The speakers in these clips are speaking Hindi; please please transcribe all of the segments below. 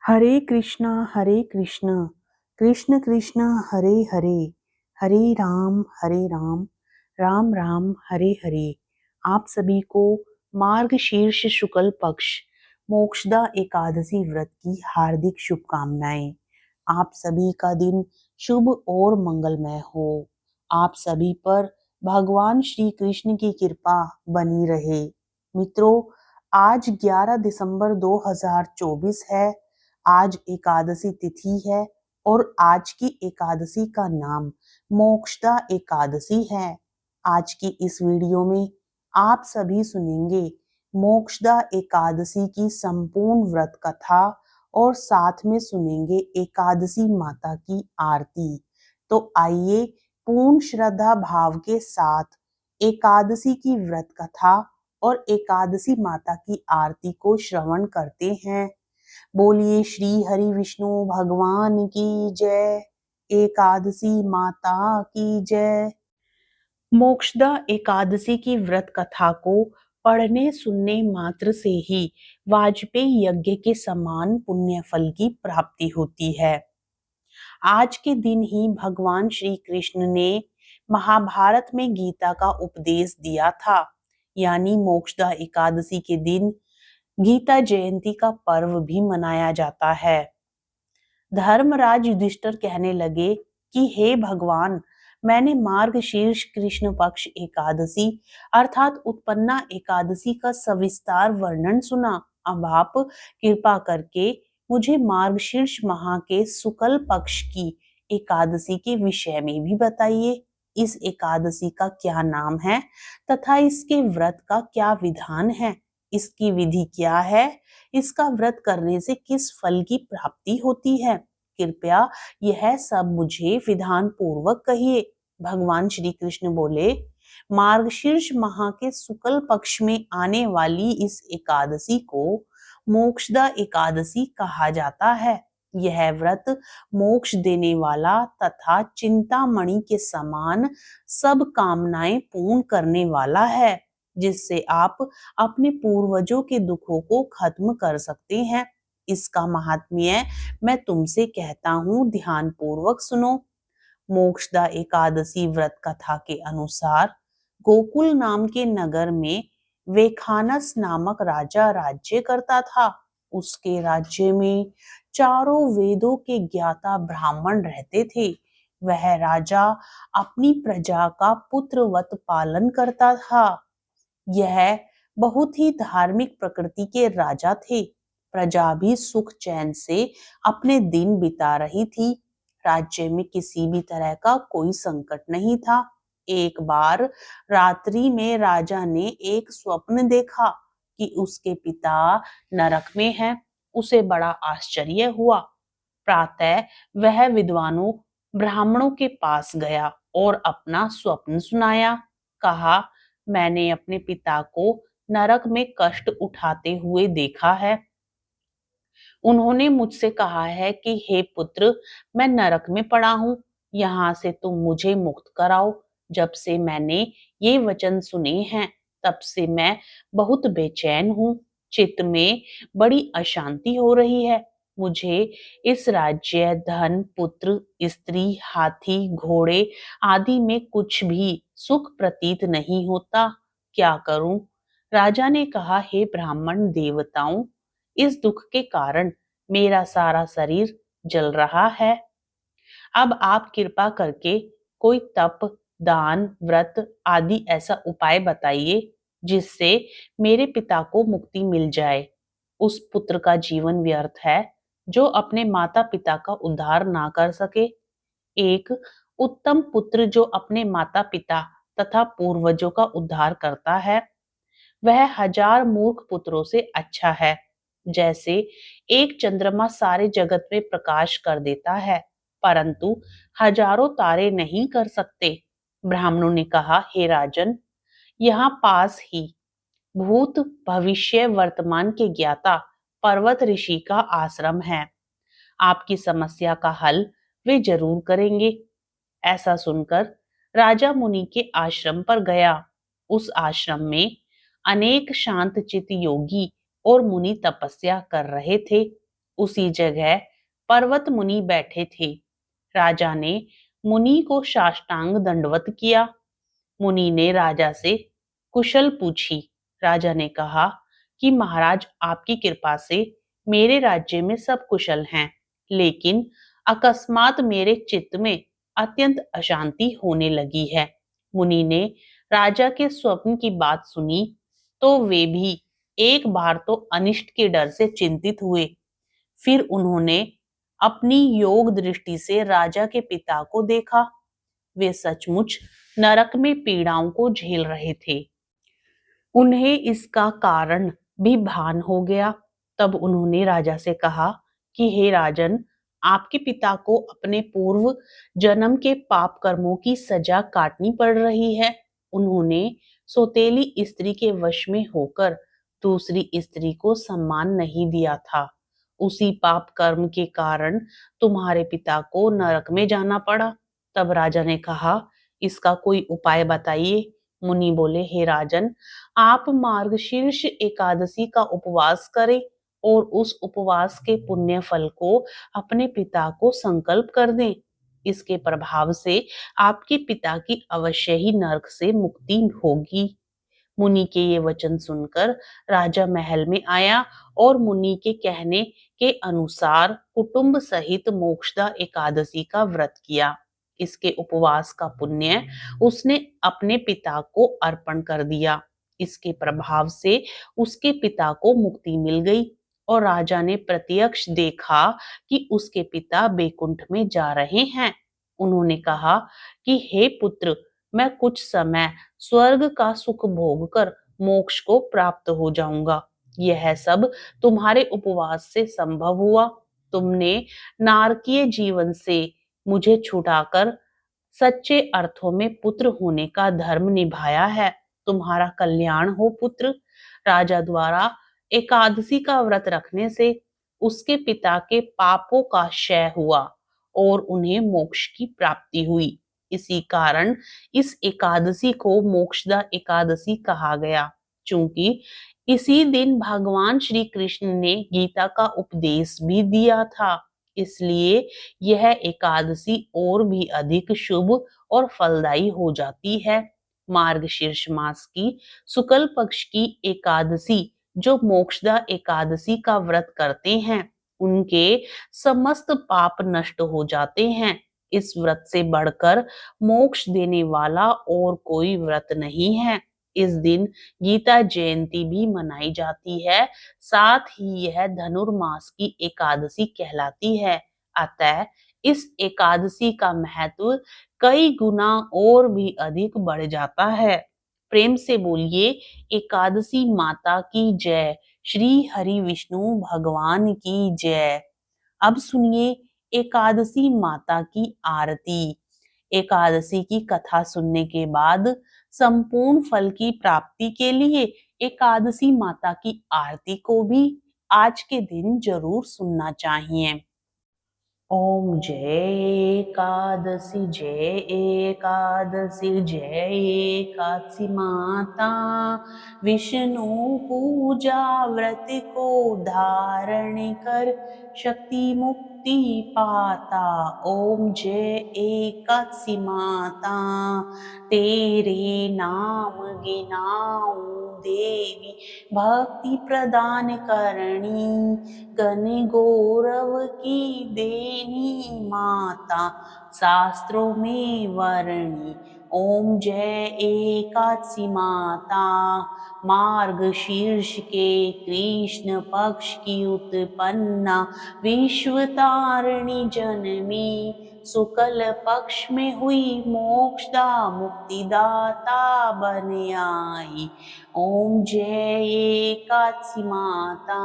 हरे कृष्णा कृष्ण कृष्ण हरे हरे, हरे राम, राम राम हरे हरे। आप सभी को मार्गशीर्ष शुक्ल पक्ष मोक्षदा एकादशी व्रत की हार्दिक शुभकामनाएं। आप सभी का दिन शुभ और मंगलमय हो। आप सभी पर भगवान श्री कृष्ण की कृपा बनी रहे। मित्रों, आज 11 दिसंबर 2024 है। आज एकादशी तिथि है और आज की एकादशी का नाम मोक्षदा एकादशी है। आज की इस वीडियो में आप सभी सुनेंगे मोक्षदा एकादशी की संपूर्ण व्रत कथा और साथ में सुनेंगे एकादशी माता की आरती। तो आइए पूर्ण श्रद्धा भाव के साथ एकादशी की व्रत कथा और एकादशी माता की आरती को श्रवण करते हैं। बोलिए श्री हरि विष्णु भगवान की जय। एकादशी माता की जय। मोक्षदा एकादशी की व्रत कथा को पढ़ने सुनने मात्र से ही वाजपेयी यज्ञ के समान पुण्य फल की प्राप्ति होती है। आज के दिन ही भगवान श्री कृष्ण ने महाभारत में गीता का उपदेश दिया था। यानी मोक्षदा एकादशी के दिन गीता जयंती का पर्व भी मनाया जाता है। धर्मराज युधिष्ठिर कहने लगे कि हे भगवान, मैंने मार्गशीर्ष कृष्ण पक्ष एकादशी अर्थात उत्पन्ना एकादशी का सविस्तार वर्णन सुना। अब आप कृपा करके मुझे मार्गशीर्ष माह के शुक्ल पक्ष की एकादशी के विषय में भी बताइए। इस एकादशी का क्या नाम है तथा इसके व्रत का क्या विधान है, इसकी विधि क्या है, इसका व्रत करने से किस फल की प्राप्ति होती है। कृपया यह सब मुझे विधान पूर्वक कहिए। भगवान श्री कृष्ण बोले, मार्गशीर्ष माह के शुक्ल पक्ष में आने वाली इस एकादशी को मोक्षदा एकादशी कहा जाता है। यह व्रत मोक्ष देने वाला तथा चिंतामणि के समान सब कामनाएं पूर्ण करने वाला है, जिससे आप अपने पूर्वजों के दुखों को खत्म कर सकते हैं। इसका महात्म्य मैं तुमसे कहता हूँ, ध्यान पूर्वक सुनो। मोक्षदा एकादशी व्रत कथा के अनुसार गोकुल नाम के नगर में वेखानस नामक राजा राज्य करता था। उसके राज्य में चारों वेदों के ज्ञाता ब्राह्मण रहते थे। वह राजा अपनी प्रजा का पुत्रवत पालन करता था। यह बहुत ही धार्मिक प्रकृति के राजा थे। प्रजा भी सुख चैन से अपने दिन बिता रही थी। राज्य में किसी भी तरह का कोई संकट नहीं था। एक बार रात्रि में राजा ने एक स्वप्न देखा कि उसके पिता नरक में हैं। उसे बड़ा आश्चर्य हुआ। प्रातः वह विद्वानों ब्राह्मणों के पास गया और अपना स्वप्न सुनाया। कहा, मैंने अपने पिता को नरक में कष्ट उठाते हुए देखा है। उन्होंने मुझसे कहा है कि हे पुत्र, मैं नरक में पड़ा हूँ, यहाँ से तुम मुझे मुक्त कराओ। जब से मैंने ये वचन सुने हैं तब से मैं बहुत बेचैन हूँ। चित्त में बड़ी अशांति हो रही है। मुझे इस राज्य, धन, पुत्र, स्त्री, हाथी, घोड़े आदि में कुछ भी सुख प्रतीत नहीं होता। क्या करूं? राजा ने कहा, हे ब्राह्मण देवताओं, इस दुख के कारण मेरा सारा शरीर जल रहा है। अब आप कृपा करके कोई तप, दान, व्रत आदि ऐसा उपाय बताइए जिससे मेरे पिता को मुक्ति मिल जाए। उस पुत्र का जीवन व्यर्थ है जो अपने माता पिता का उद्धार ना कर सके। एक उत्तम पुत्र जो अपने माता पिता तथा पूर्वजों का उद्धार करता है, वह 1000 मूर्ख पुत्रों से अच्छा है। जैसे एक चंद्रमा सारे जगत में प्रकाश कर देता है, परंतु हजारों तारे नहीं कर सकते। ब्राह्मणों ने कहा, हे राजन, यहाँ पास ही भूत, भविष्य, वर्तमान के ज्ञाता पर्वत ऋषि का आश्रम है। आपकी समस्या का हल वे जरूर करेंगे। ऐसा सुनकर राजा मुनि के आश्रम पर गया। उस आश्रम में अनेक शांतचित्त योगी और मुनि तपस्या कर रहे थे। उसी जगह पर्वत मुनि बैठे थे। राजा ने मुनि को साष्टांग दंडवत किया। मुनि ने राजा से कुशल पूछी। राजा ने कहा कि महाराज, आपकी कृपा से मेरे राज्य में सब कुशल हैं, लेकिन अकस्मात मेरे चित्त में अत्यंत अशांति होने लगी है। मुनि ने राजा के स्वप्न की बात सुनी तो वे भी एक बार तो अनिष्ट के डर से चिंतित हुए। फिर उन्होंने अपनी योग दृष्टि से राजा के पिता को देखा। वे सचमुच नरक में पीड़ाओं को झेल रहे थे। उन्हें इसका कारण भी भान हो गया। तब उन्होंने राजा से कहा कि हे राजन, आपके पिता को अपने पूर्व जन्म के पाप कर्मों की सजा काटनी पड़ रही है। उन्होंने सौतेली स्त्री के वश में होकर दूसरी स्त्री को सम्मान नहीं दिया था। उसी पाप कर्म के कारण तुम्हारे पिता को नरक में जाना पड़ा। तब राजा ने कहा, इसका कोई उपाय बताइए। मुनि बोले, हे राजन, आप मार्गशीर्ष एकादशी का उपवास करें और उस उपवास के पुण्य फल को अपने पिता को संकल्प कर दें। इसके प्रभाव से आपके पिता की अवश्य ही नरक से मुक्ति होगी। मुनि के ये वचन सुनकर राजा महल में आया और मुनि के कहने के अनुसार कुटुंब सहित मोक्षदा एकादशी का व्रत किया। इसके उपवास का पुण्य उसने अपने पिता को अर्पण कर दिया। इसके प्रभाव से उसके पिता को मुक्ति मिल गई और राजा ने प्रत्यक्ष देखा कि उसके पिता बैकुंठ में जा रहे हैं। उन्होंने कहा कि हे पुत्र, मैं कुछ समय स्वर्ग का सुख भोग कर मोक्ष को प्राप्त हो जाऊंगा। यह सब तुम्हारे उपवास से संभव हुआ। तुमने नारकीय जीवन से मुझे छुड़ाकर सच्चे अर्थों में पुत्र होने का धर्म निभाया है। तुम्हारा कल्याण हो पुत्र। राजा द्वारा एकादशी का व्रत रखने से उसके पिता के पापों का क्षय हुआ और उन्हें मोक्ष की प्राप्ति हुई। इसी कारण इस एकादशी को मोक्षदा एकादशी कहा गया। चूंकि इसी दिन भगवान श्री कृष्ण ने गीता का उपदेश भी दिया था, इसलिए यह एकादशी और भी अधिक शुभ और फलदायी हो जाती है। मार्गशीर्ष मास की शुक्ल पक्ष की एकादशी जो मोक्षदा एकादशी का व्रत करते हैं, उनके समस्त पाप नष्ट हो जाते हैं। इस व्रत से बढ़कर मोक्ष देने वाला और कोई व्रत नहीं है। इस दिन गीता जयंती भी मनाई जाती है। साथ ही यह धनुर्मास की एकादशी कहलाती है। अतः इस एकादशी का महत्व कई गुना और भी अधिक बढ़ जाता है। प्रेम से बोलिए, एकादशी माता की जय। श्री हरि विष्णु भगवान की जय। अब सुनिए एकादशी माता की आरती। एकादशी की कथा सुनने के बाद संपूर्ण फल की प्राप्ति के लिए एकादशी माता की आरती को भी आज के दिन जरूर सुनना चाहिए। ओम जय एकादशी, जय एकादशी, जय एकादशी माता। विष्णु पूजा व्रत को धारण कर शक्ति मुक्ति पाता। ओम जय एकादशी माता। तेरे नाम गिनाऊं देवी, भक्ति प्रदान करणी। गण गौरव की देनी माता, शास्त्रों में वर्णी। ओम जय एकादशी माता। मार्ग शीर्ष के कृष्ण पक्ष की उत्पन्ना, विश्व तारिणी जनमी। शुक्ल पक्ष में हुई मोक्षदा, मुक्तिदाता बन आई। ओम जय एकादशी माता।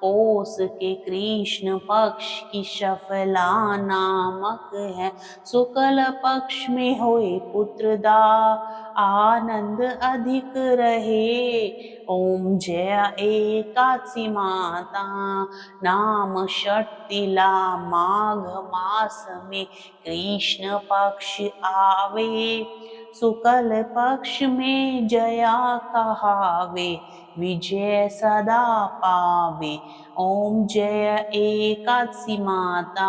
पौष के कृष्ण पक्ष की शफला नामक है, शुक्ल पक्ष में होए पुत्रदा, आनंद अधिक रहे। ओम जय एकादशी माता। नाम षट्तिला माघ मास में कृष्ण पक्ष आवे, शुक्ल पक्ष में जया कहावे, विजय सदा पावे। ओम जय एकादशी माता,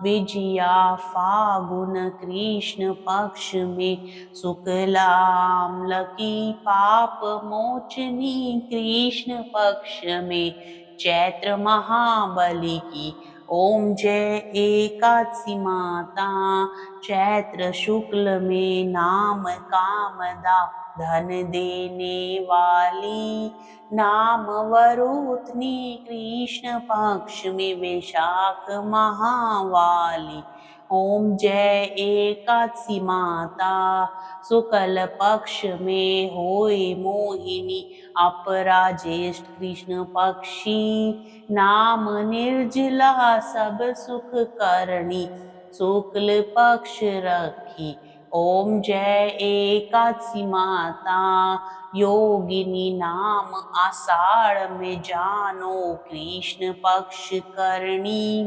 विजया फागुन कृष्ण पक्ष में, शुक्लाम्ल की पाप मोचनी कृष्ण पक्ष में, चैत्र महाबली की। ओम जय एकादशी माता, चैत्र शुक्ल में नाम कामदा, धन देने वाली, नाम वरुथनी कृष्ण पक्ष में, वैशाख महावाली। ओम जय एकादशी माता, शुक्ल पक्ष में होए मोहिनी, अपराजेष्ठ कृष्ण पक्षी, नाम निर्जला सब सुख करणी, शुक्ल पक्ष रखी। ओम जय एकादशी माता, योगिनी नाम आषाढ़ में जानो, कृष्ण पक्ष करणी,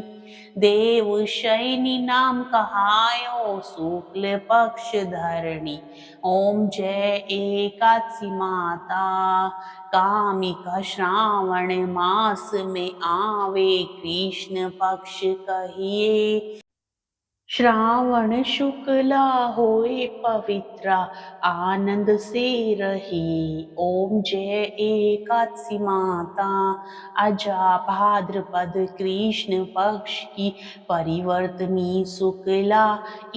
देव शयनी नाम कहायो, शुक्ल पक्ष धरणी। ओम जय एकादशी माता, कामिका श्रावण मास में आवे, कृष्ण पक्ष कहिए, श्रावण शुक्ला होए पवित्रा, आनंद से रही। ओम जय एकादशी माता, अजा भाद्रपद कृष्ण पक्ष की, परिवर्तनी शुक्ला,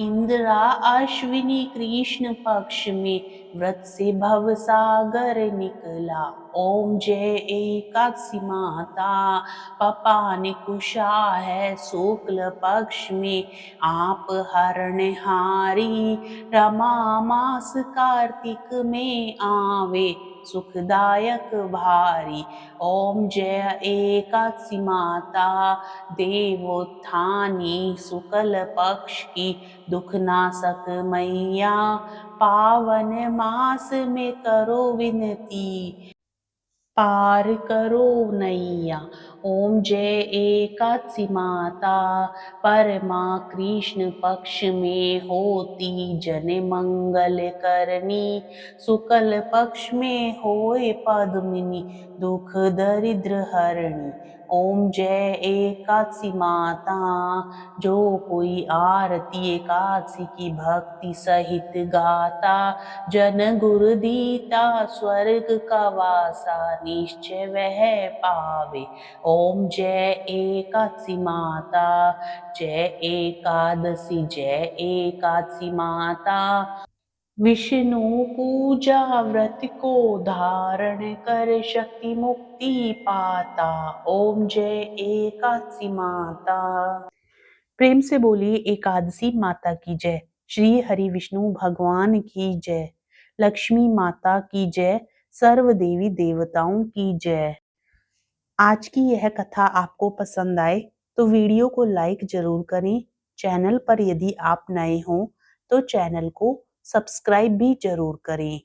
इंद्रा अश्विनी कृष्ण पक्ष में, व्रत से भव सागर निकला। ओम जय एकादशी माता, पपा ने कुशा है शुक्ल पक्ष में, आप हरणहारी, रमा मास कार्तिक में आवे, सुखदायक भारी। ओम जय एकादशी माता, देवोत्थानी शुक्ल पक्ष की, दुख नाशक मैया, पावन मास में करो विनती, पार करो नैया। ओम जय एकादशी माता, परमा कृष्ण पक्ष में होती, जन मंगल करनी, शुक्ल पक्ष में होए पद्मिनी, दुख दरिद्र हरणी। ओम जय एकादशी माता, जो कोई आरती एकादशी की भक्ति सहित गाता, जन गुरु दीता स्वर्ग का वासा, निश्चय वह पावे। ओम जय एकादशी माता, जय एकादशी, जय एकादशी माता, विष्णु पूजा व्रत को धारण कर, शक्ति मुक्ति पाता। ओम जय एकादशी माता। प्रेम से बोलिए एकादशी माता की जय। श्री हरि विष्णु भगवान की जय। लक्ष्मी माता की जय। सर्व देवी देवताओं की जय। आज की यह कथा आपको पसंद आए तो वीडियो को लाइक जरूर करें। चैनल पर यदि आप नए हो तो चैनल को सब्सक्राइब भी जरूर करें।